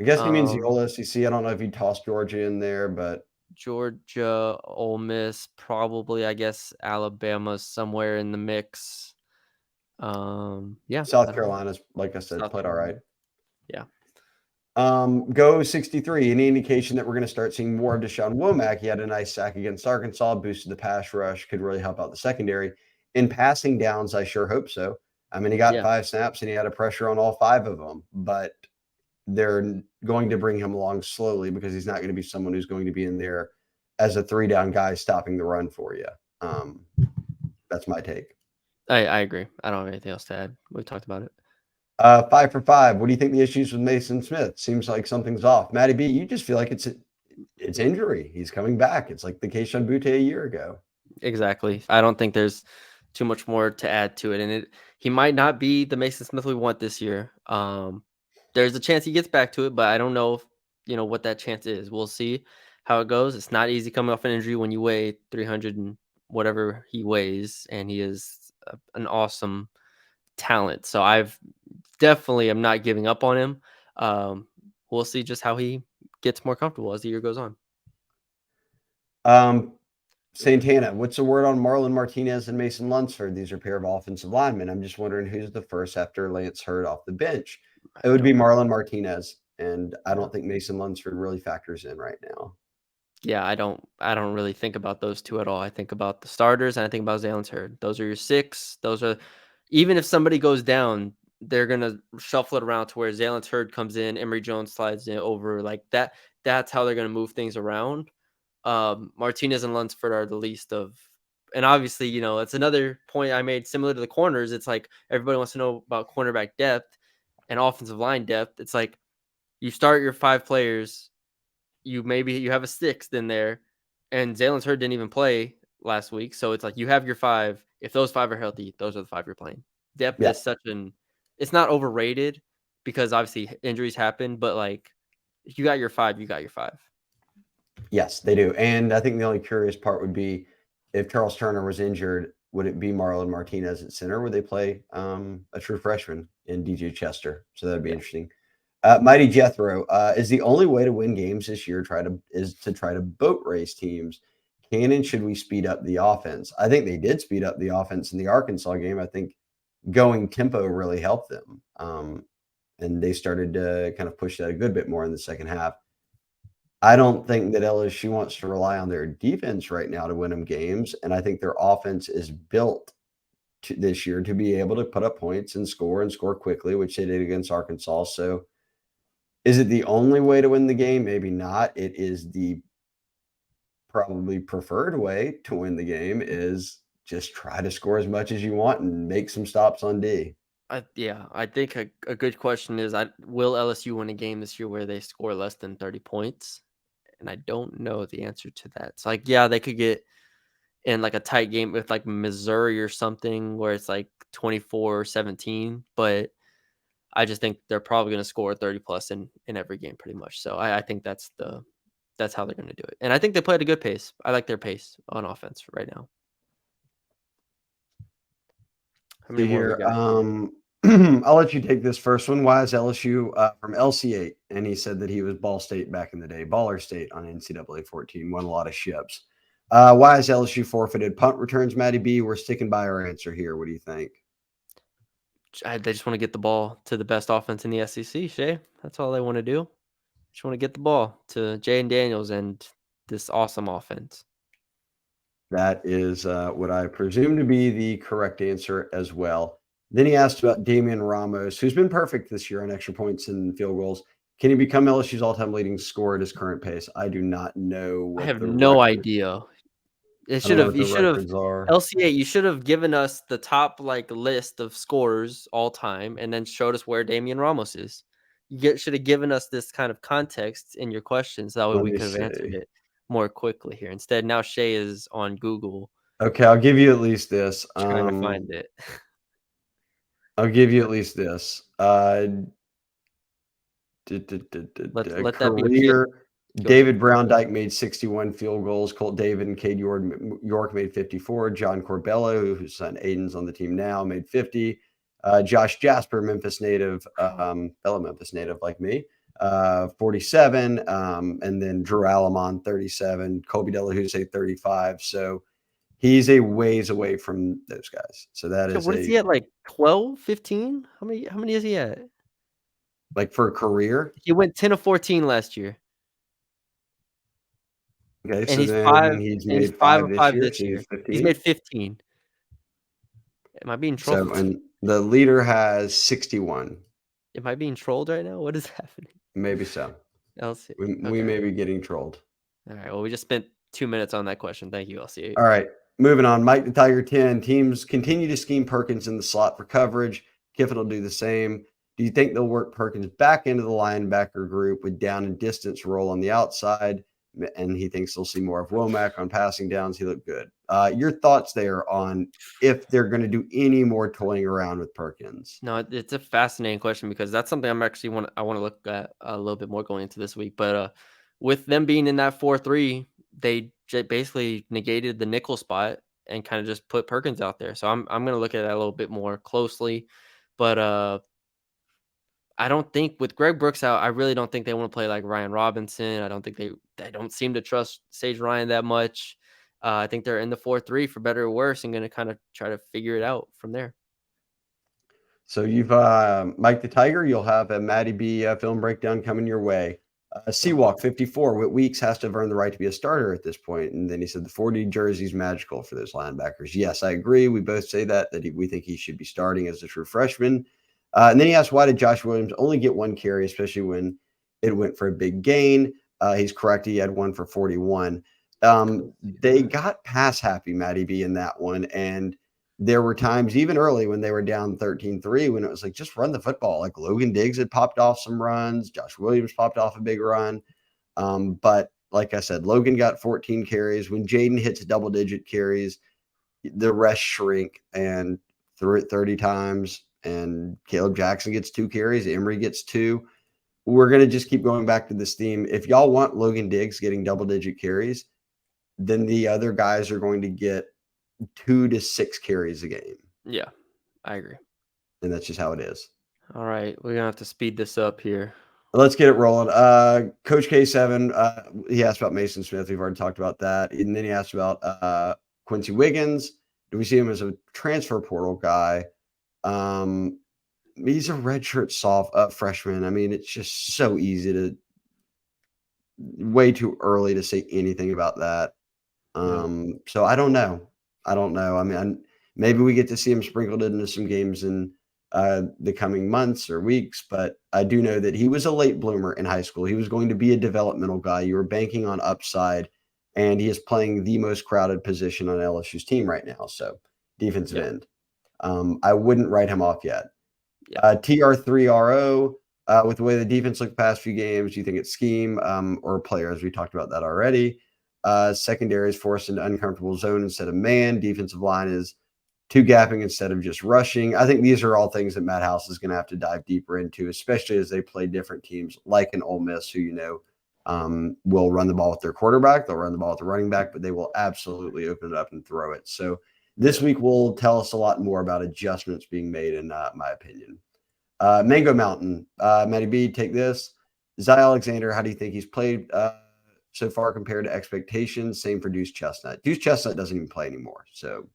I guess he means the whole SEC. I don't know if he tossed Georgia in there, but Georgia, Ole Miss, probably, I guess Alabama's somewhere in the mix. Yeah, South Carolina's, like I said, South played all right. Yeah. Go 63. Any indication that we're going to start seeing more of Deshaun Womack? He had a nice sack against Arkansas, boosted the pass rush, could really help out the secondary. In passing downs, I sure hope so. I mean, he got 5 snaps and he had a pressure on all 5 of them, but they're going to bring him along slowly because he's not going to be someone who's going to be in there as a 3-down guy stopping the run for you. That's my take. I agree. I don't have anything else to add. We've talked about it. 5 for 5. What do you think the issues with Mason Smith? Seems like something's off. Matty B, you just feel like it's injury. He's coming back. It's like the Keishon Butte a year ago. Exactly. I don't think there's too much more to add to it. And he might not be the Mason Smith we want this year. There's a chance he gets back to it, but I don't know if, what that chance is. We'll see how it goes. It's not easy coming off an injury when you weigh 300 and whatever he weighs, and he is an awesome talent. So I've definitely am not giving up on him. We'll see just how he gets more comfortable as the year goes on. Santana, what's the word on Marlon Martinez and Mason Lunsford? These are a pair of offensive linemen. I'm just wondering who's the first after Lance Hurd off the bench. It would be Marlon Martinez, and I don't think Mason Lunsford really factors in right now. Yeah, I don't really think about those two at all. I think about the starters and I think about Lance Hurd. Those are your 6. Those are, even if somebody goes down, they're gonna shuffle it around to where Zalance Hurd comes in, Emory Jones slides in over like that. That's how they're gonna move things around. Martinez and Lunsford are the least of, and obviously, it's another point I made similar to the corners. It's like everybody wants to know about cornerback depth and offensive line depth. It's like you start your 5 players, you have a 6th in there, and Zalance Hurd didn't even play last week. So it's like you have your 5. If those 5 are healthy, those are the 5 you're playing. Depth is it's not overrated because obviously injuries happen, but like if you got your 5, you got your 5. Yes, they do. And I think the only curious part would be if Charles Turner was injured, would it be Marlon Martinez at center? Would they play a true freshman in DJ Chester? So that'd be interesting. Mighty Jethro, is the only way to win games this year to try to boat race teams. Should we speed up the offense? I think they did speed up the offense in the Arkansas game. I think going tempo really helped them. And they started to kind of push that a good bit more in the second half. I don't think that LSU wants to rely on their defense right now to win them games. And I think their offense is built this year to be able to put up points and score quickly, which they did against Arkansas. So is it the only way to win the game? Maybe not. It is the probably preferred way to win the game is just try to score as much as you want and make some stops on D. I think a good question is, will LSU win a game this year where they score less than 30 points? And I don't know the answer to that. It's like, yeah, they could get in like a tight game with like Missouri or something where it's like 24-17, but I just think they're probably going to score 30 plus in every game pretty much. So I think that's how they're going to do it. And I think they play at a good pace. I like their pace on offense right now. How many See more we here. got here? I'll let you take this first one. Why is LSU from LC8? And he said that he was Ball State back in the day, Baller State on NCAA 14, won a lot of ships. Why is LSU forfeited punt returns, Matty B? We're sticking by our answer here. What do you think? They just want to get the ball to the best offense in the SEC, Shay. That's all they want to do. Just want to get the ball to Jay and Daniels and this awesome offense. That is what I presume to be the correct answer as well. Then he asked about Damian Ramos, who's been perfect this year on extra points and field goals. Can he become LSU's all-time leading scorer at his current pace? I do not know I what have the no record. idea. I don't know what You the should have records are. LCA, you should have given us the top like list of scorers all time and then showed us where Damian Ramos is. Should have given us this kind of context in your questions. That way Let we me could have answered see. it more quickly here. Instead, now Shay is on Google Okay, I'll give you at least this. trying to find it. I'll give you at least this. Let that be a PS. Career. Go ahead. David Brown Dyke made 61 field goals. Colt David and Cade York made 54. John Corbello, whose son Aiden's on the team now, made 50. Josh Jasper, Memphis native, fellow Memphis native like me, 47. And then Drew Alamon, 37. Kobe Delahousse, 35. So he's a ways away from those guys. So that So is what is a he at, like 12, 15? How many is he at? like for a career. He went 10 of 14 last year. Okay, And so he's then 5 he's and he's made 5 5 of this 5 year, this so year. he's He's 15. made 15. Am I being So, trolled? and the leader has 61. Am I being trolled right now? What is happening? Maybe so. LC. We Okay. may be getting trolled. All right. Well, we just spent 2 minutes on that question. Thank you, LC8. All right, moving on. Mike the Tiger 10. Teams continue to scheme Perkins in the slot for coverage. Kiffin will do the same. Do you think they'll work Perkins back into the linebacker group with down and distance role on the outside? And he thinks they'll see more of Womack on passing downs. He looked good. Your thoughts there on if they're going to do any more toying around with Perkins? No, it's a fascinating question because that's something I want to look at a little bit more going into this week. But with them being in that 4-3, they basically negated the nickel spot and kind of just put Perkins out there. So I'm going to look at that a little bit more closely. But I don't think with Greg Brooks out, I really don't think they want to play like Ryan Robinson. I don't think they don't seem to trust Sage Ryan that much. I think they're in the 4-3 for better or worse and going to kind of try to figure it out from there. So you've Mike the Tiger. You'll have a Matty B film breakdown coming your way. Seawalk 54. Whit Weeks has to have earned the right to be a starter at this point. And then he said the 40 jersey is magical for those linebackers. Yes, I agree. We both say that we think he should be starting as a true freshman. And then he asked, why did Josh Williams only get one carry, especially when it went for a big gain? He's correct. He had one for 41. They got pass happy, Matty B, in that one. And there were times even early when they were down 13-3 when it was like, just run the football. Like Logan Diggs had popped off some runs. Josh Williams popped off a big run. But like I said, Logan got 14 carries. When Jaden hits double-digit carries, the rest shrink and threw it 30 times. And Caleb Jackson gets 2 carries. Emory gets 2. We're going to just keep going back to this theme. If y'all want Logan Diggs getting double-digit carries, then the other guys are going to get 2 to 6 carries a game. Yeah, I agree. And that's just how it is. All right, we're gonna have to speed this up here. Let's get it rolling. Coach K7, he asked about Mason Smith. We've already talked about that. And then he asked about Quincy Wiggins. Do we see him as a transfer portal guy? He's a redshirt freshman. I mean, it's just so easy to way too early to say anything about that. Yeah. So I don't know. I mean, Maybe we get to see him sprinkled into some games in the coming months or weeks, but I do know that he was a late bloomer in high school. He was going to be a developmental guy. You were banking on upside, and he is playing the most crowded position on LSU's team right now. So defensive Yep. end. I wouldn't write him off yet. Yeah. TR3RO, with the way the defense looked the past few games, do you think it's scheme or players? We talked about that already. Secondary is forced into uncomfortable zone instead of man. Defensive line is two gapping instead of just rushing. I think these are all things that Matt House is going to have to dive deeper into, especially as they play different teams like an Ole Miss, who will run the ball with their quarterback, they'll run the ball with the running back, but they will absolutely open it up and throw it. So this Yep. week will tell us a lot more about adjustments being made, in my opinion. Mango Mountain, Matty B, take this. Zy Alexander, how do you think he's played so far compared to expectations? Same for Deuce Chestnut. Deuce Chestnut doesn't even play anymore, so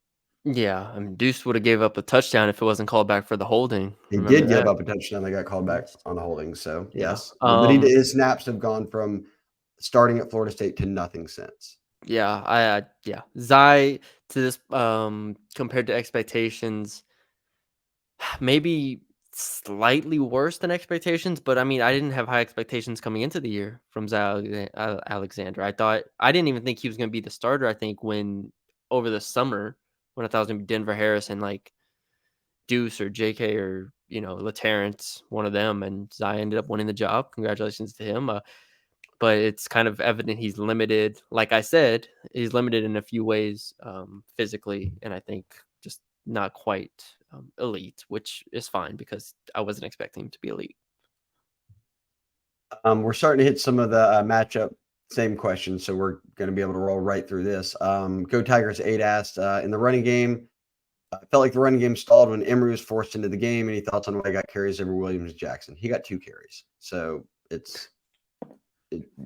Yeah. I mean, Deuce would have gave up a touchdown if it wasn't called back for the holding. he Remember did give that? up a touchdown. They got called back Yes. on a holding. So Yeah. yes, but his snaps have gone from starting at Florida State to nothing since. Yeah. Yeah. Zai to this compared to expectations, maybe slightly worse than expectations, but I mean, I didn't have high expectations coming into the year from Alexander. I didn't even think he was going to be the starter. I think when over the summer when I thought it was going to be Denver Harris and like Deuce or JK or LaTerrence, one of them, and Zai ended up winning the job. Congratulations to him. But it's kind of evident he's limited. Like I said, he's limited in a few ways physically, and I think just not quite elite, which is fine because I wasn't expecting him to be elite. We're starting to hit some of the matchup same questions, so we're going to be able to roll right through this. Go Tigers 8 asked in the running game. I felt like the running game stalled when Emery was forced into the game. Any thoughts on why he got carries over Williams Jackson? He got 2 carries, so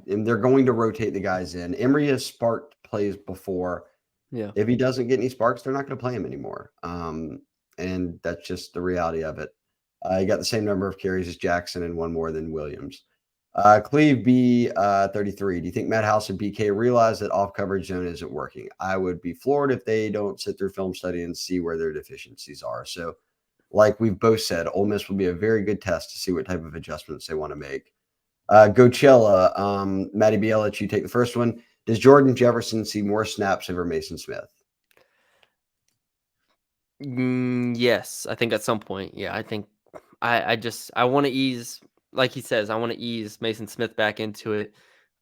and they're going to rotate the guys in. Emery has sparked plays before. Yeah. If he doesn't get any sparks, they're not going to play him anymore. And that's just the reality of it. He got the same number of carries as Jackson and one more than Williams. Cleve B 33. Do you think Matt House and BK realize that off coverage zone isn't working? I would be floored if they don't sit through film study and see where their deficiencies are. So, like we've both said, Ole Miss will be a very good test to see what type of adjustments they want to make. Gochella, Matty B, I'll let you take the first one. Does Jordan Jefferson see more snaps over Mason Smith? Yes, I think at some point. Yeah, I think I want to ease, like he says, I want to ease Mason Smith back into it.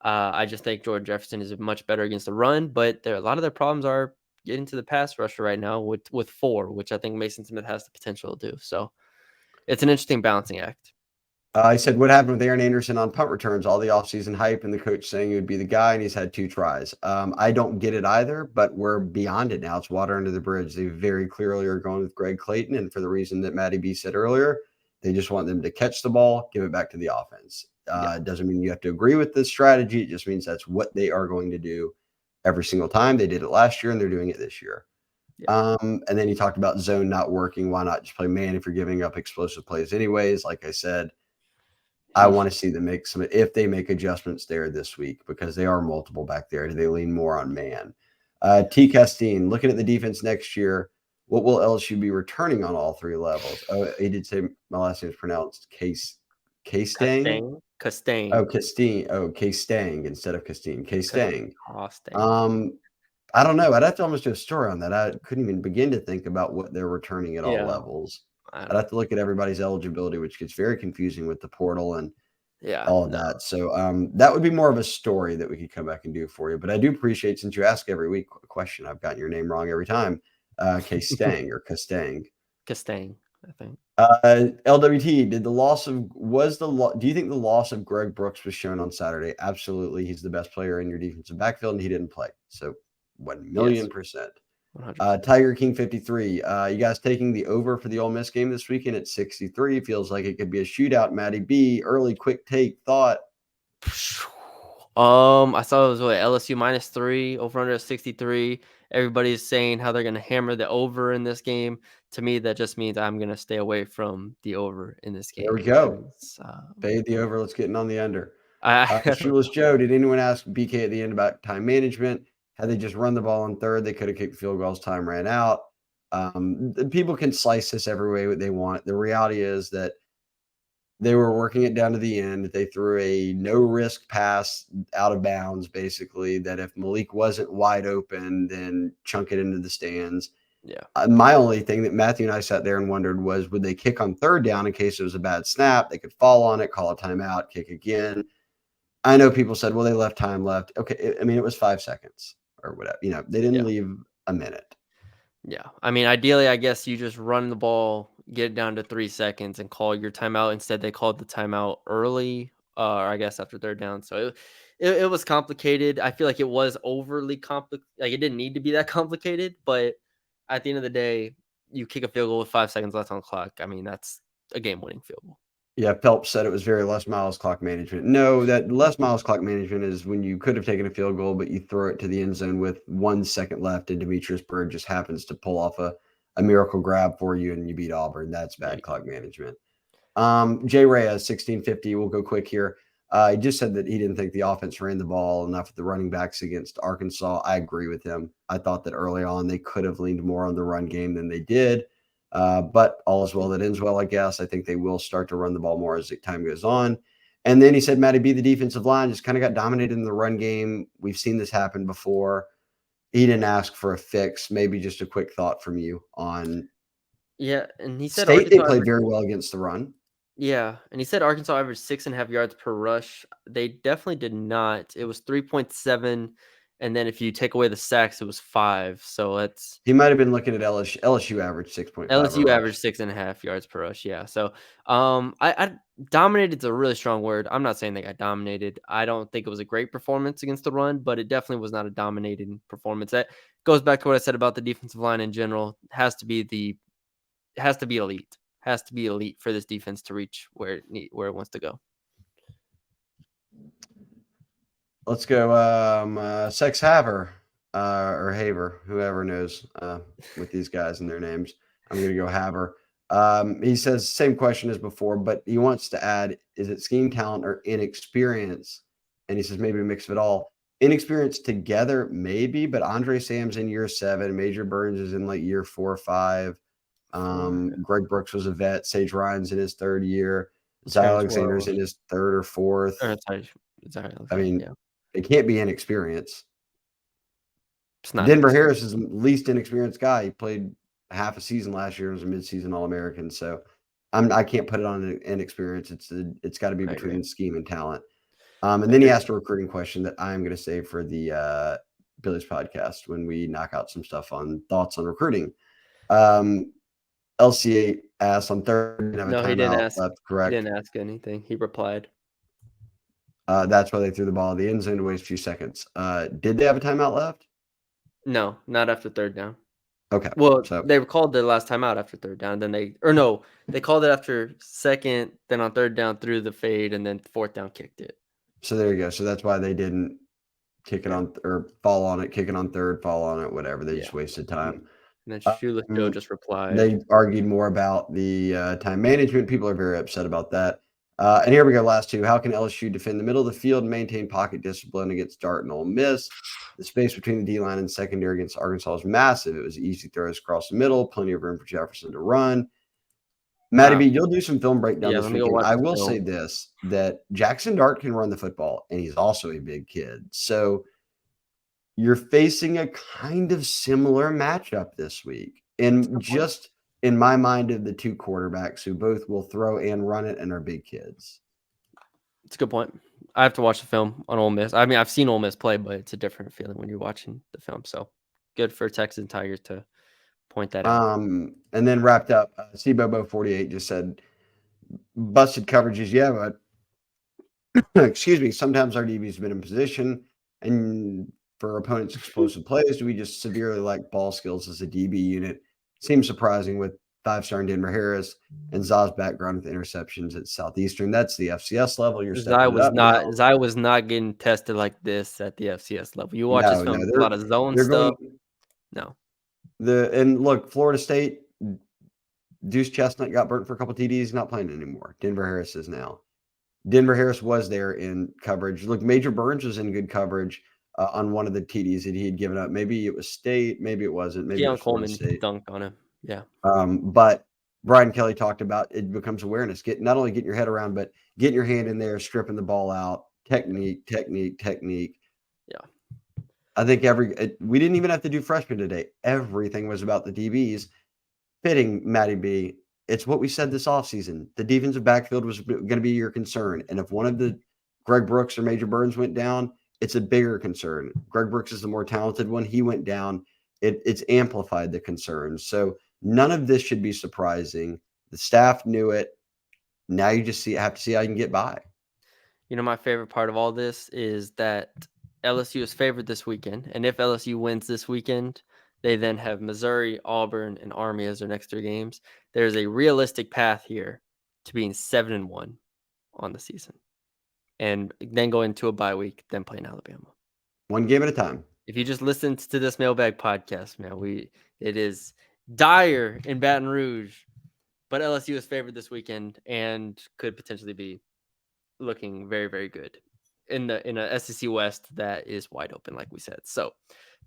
I just think Jordan Jefferson is much better against the run, but a lot of their problems are getting to the pass rusher right now with 4, which I think Mason Smith has the potential to do. So it's an interesting balancing act. I said, what happened with Aaron Anderson on punt returns? All the offseason hype and the coach saying he would be the guy, and he's had 2 tries. I don't get it either, but we're beyond it now. It's water under the bridge. They very clearly are going with Greg Clayton, and for the reason that Matty B said earlier, they just want them to catch the ball, give it back to the offense. Yeah, It doesn't mean you have to agree with this strategy. It just means that's what they are going to do every single time. They did it last year, and they're doing it this year. yeah. And then he talked about zone not working. Why not just play man if you're giving up explosive plays anyways? Like I said, I want to see them make some, if they make adjustments there this week, because they are multiple back there. Do they lean more on man? T. Castine, looking at the defense next year, what will LSU be returning on all 3 levels? Oh, he did say my last name is pronounced K-Stang. Castaigne. Oh, Castine. Oh, K-Stang instead of Castine. K-Stang. Castaigne. Um, I don't know. I'd have to almost do a story on that. I couldn't even begin to think about what they're returning at all Yeah, levels. I I'd don't. have to look at everybody's eligibility, which gets very confusing with the portal and Yeah, all of no. that. So that would be more of a story that we could come back and do for you. But I do appreciate, since you ask every week a question, I've gotten your name wrong every time. K-Stang or Kastang. Castaigne, I think. LWT, do you think the loss of Greg Brooks was shown on Saturday? Absolutely. He's the best player in your defensive backfield, and he didn't play. So 1 Yes, million percent. 100%. Tiger King 53. You guys taking the over for the Ole Miss game this weekend at 63? Feels like it could be a shootout. Matty B, early quick take thought. I saw it was what, LSU -3 over under 63. Everybody's saying how they're gonna hammer the over in this game. To me, that just means I'm gonna stay away from the over in this There game we go. because Fade the over. Let's get in on the under. I Shoeless Joe, did anyone ask BK at the end about time management? Had they just run the ball on third, they could have kicked field goals. Time ran out. People can slice this every way they want. The reality is that they were working it down to the end. They threw a no-risk pass out of bounds, basically, that if Malik wasn't wide open, then chunk it into the stands. Yeah. My only thing that Matthew and I sat there and wondered was, would they kick on third down in case it was a bad snap? They could fall on it, call a timeout, kick again. I know people said, well, they left time left. Okay, I mean, it was 5 seconds or whatever. They didn't Yeah. leave a minute. Yeah. I mean, ideally, I guess you just run the ball, get it down to 3 seconds, and call your timeout. Instead, they called the timeout early, or I guess after third down. So it was complicated. I feel like it was overly complicated. Like, it didn't need to be that complicated, but at the end of the day, you kick a field goal with 5 seconds left on the clock. I mean, that's a game-winning field goal. Yeah, Phelps said it was very less miles clock management. No, that less miles clock management is when you could have taken a field goal, but you throw it to the end zone with 1 second left, and Demetrius Byrd just happens to pull off a miracle grab for you, and you beat Auburn. That's bad Yeah. clock management. Jay Reyes, 1650. We'll go quick here. He just said that he didn't think the offense ran the ball enough with the running backs against Arkansas. I agree with him. I thought that early on they could have leaned more on the run game than they did. But all is well that ends well, I guess. I think they will start to run the ball more as the time goes on. And then he said, Matty B, the defensive line just kind of got dominated in the run game. We've seen this happen before. He didn't ask for a fix. Maybe just a quick thought from you on Yeah, and he said State. They Arkansas played averaged very well against the run. yeah, and he said Arkansas averaged 6.5 yards per rush. They definitely did not. It was 3.7, and then if you take away the sacks, it was 5. So that's He might have been looking at LSU. LSU averaged 6.5 a LSU averaged rush. 6.5 yards per rush. Yeah. So I dominated is a really strong word. I'm not saying they got dominated. I don't think it was a great performance against the run, but it definitely was not a dominating performance. That goes back to what I said about the defensive line in general. It has to be elite. Has to be elite for this defense to reach where it wants to go. Let's go Sex Haver or Haver, whoever knows with these guys and their names. I'm going to go Haver. He says same question as before, but he wants to add, is it scheme talent or inexperience? And he says maybe a mix of it all. Inexperience together, maybe, but Andre Sam's in year 7. Major Burns is in like year 4 or 5. Greg Brooks was a vet. Sage Ryan's in his 3rd year. Zy Terrence Alexander's Wells. in his 3rd or 4th. I mean, Yeah. it can't be inexperience. It's not Denver inexperienced. Harris is the least inexperienced guy. He played half a season last year as a midseason All-American. So I can't put it on inexperience. It's got to be I agree. between scheme and talent. And then he asked a recruiting question that I'm going to save for the Billy's podcast when we knock out some stuff on thoughts on recruiting. LCA asked on third, have a No, he didn't timeout ask. left, He correct? didn't ask anything. He replied. That's why they threw the ball at the end zone to waste a few seconds. Did they have a timeout left? No, not after third down. Okay. Well, So they called the last time out after third down. Then they called it after second. Then on third down threw the fade, and then fourth down kicked it. So there you go. So that's why they didn't kick it on or fall on it, kick it on third, fall on it, whatever. They just wasted time. And then Shoeless Joe just replied. They argued more about the time management. People are very upset about that. And here we go, last two. How can LSU defend the middle of the field and maintain pocket discipline against Dart and Ole Miss? The space between the D-line and secondary against Arkansas is massive. It was easy throws across the middle, plenty of room for Jefferson to run. Matty B, you'll do some film breakdown this let me go weekend. watch I the will film. say this, that Jackson Dart can run the football, and he's also a big kid. So you're facing a kind of similar matchup this week. And just in my mind of the two quarterbacks who both will throw and run it and are big kids. It's a good point. I have to watch the film on Ole Miss. I mean, I've seen Ole Miss play, but it's a different feeling when you're watching the film. So good for Texas Tigers to point that out. And then wrapped up, CBobo48 just said, busted coverages, yeah, but excuse me, sometimes our DB's been in position and for opponents' explosive plays, do we just severely lack ball skills as a DB unit? Seems surprising with 5-star in Denver Harris and Zah's background with interceptions at Southeastern. That's the FCS level. You're stepping it up now. Zai was not getting tested like this at the FCS level. You watch his film, a lot of zone stuff. And look, Florida State, Deuce Chestnut got burnt for a couple TDs. He's not playing anymore. Denver Harris is now. Denver Harris was there in coverage. Look, Major Burns was in good coverage on one of the TDs that he had given up. Maybe it was State. Maybe it wasn't. Maybe it was Florida State. Coleman dunked on him. Yeah. But Brian Kelly talked about it becomes awareness. Not only getting your head around, but getting your hand in there, stripping the ball out, technique, technique, technique. Yeah. I think we didn't even have to do freshmen today. Everything was about the DBs fitting Matty B. It's what we said this offseason. The defensive backfield was going to be your concern. And if one of the Greg Brooks or Major Burns went down, it's a bigger concern. Greg Brooks is the more talented one. He went down. It's amplified the concerns. So none of this should be surprising. The staff knew it. Now you just have to see how you can get by. You know, my favorite part of all this is that LSU is favored this weekend. And if LSU wins this weekend, they then have Missouri, Auburn, and Army as their next 3 games. There's a realistic path here to being 7-1 on the season. And then go into a bye week, then playing Alabama. One game at a time. If you just listened to this Mailbag podcast, man, it is dire in Baton Rouge, but LSU is favored this weekend and could potentially be looking very, very good in a SEC West that is wide open, like we said. So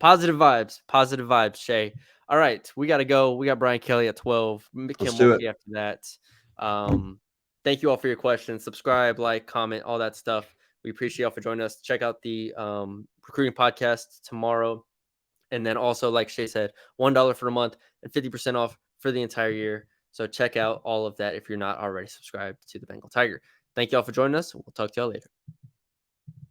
positive vibes, Shay. All right, we got to go. We got Brian Kelly at 12. Let's Kim do it. Mulkey after that. Thank you all for your questions. Subscribe, like, comment, all that stuff. We appreciate y'all for joining us. Check out the recruiting podcast tomorrow. And then also, like Shay said, $1 for a month and 50% off for the entire year. So check out all of that if you're not already subscribed to the Bengal Tiger. Thank you all for joining us. We'll talk to y'all later.